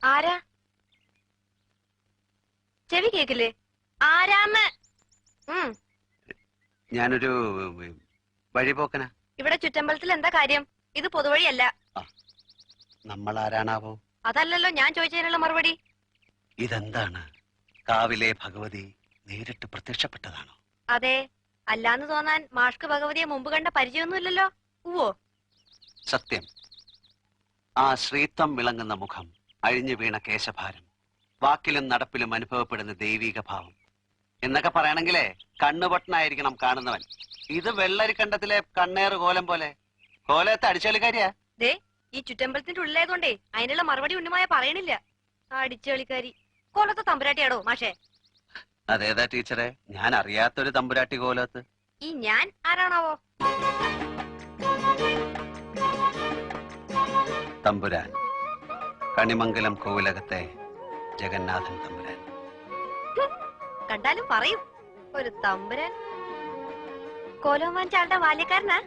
ആരാ? ചെവി കേക്കില്ലേ? ആരാന്ന്? ഞാനൊരു വഴിപോക്കനാ. ഇവിടെ ചുറ്റമ്പലത്തിൽ എന്താ കാര്യം? ഇത് പൊതുവഴിയല്ല. നമ്മൾ ആരാണാവോ? അതല്ലല്ലോ ഞാൻ ചോദിച്ചതിനുള്ള മറുപടി. ഇതെന്താണ്? കാവിലെ ഭഗവതി നേരിട്ട് പ്രത്യക്ഷപ്പെട്ടതാണോ? അതെ. അല്ലാന്ന് തോന്നാൻ മാഷ്ക്ക് ഭഗവതിയെ മുമ്പ് കണ്ട പരിചയമൊന്നുമില്ലല്ലോ. ഉവ്വോ? സത്യം. ആ ശ്രീത്വം വിളങ്ങുന്ന മുഖം, അഴിഞ്ഞു വീണ കേശഭാരം, വാക്കിലും നടപ്പിലും അനുഭവപ്പെടുന്ന ദൈവിക ഭാവം എന്നൊക്കെ പറയണെങ്കിലേ കണ്ണുപൊട്ടനായിരിക്കണം കാണുന്നവൻ. ഇത് വെള്ളരിക്കണ്ടത്തിലെ കണ്ണേറ് കോലം പോലെ. കോലത്തെ അടിച്ചുകളിക്കാരിയാ. ദേ, ഈ ചുറ്റമ്പലത്തിന്റെ ഉള്ളിലായതുകൊണ്ടേ അതിനുള്ള മറുപടി ഉണ്ണിമായ പറയണില്ല. അടിച്ചുകളിക്കാരി. കോലത്തെ തമ്പുരാട്ടിയാടോ മാഷേ? അതേതാ ടീച്ചറെ? ഞാൻ അറിയാത്തൊരു തമ്പുരാട്ടി കോലത്ത്. ഈ ഞാൻ ആരാണാവോ? തമ്പുരാൻ, കണിമംഗലം കോവിലകത്തെ ജഗന്നാഥൻ തമ്പുരാൻ. കണ്ടാലും പറയും ഒരു തമ്പുരാൻ. കോലോമാൻ ചാളുടെ ബാല്യക്കാരനാ?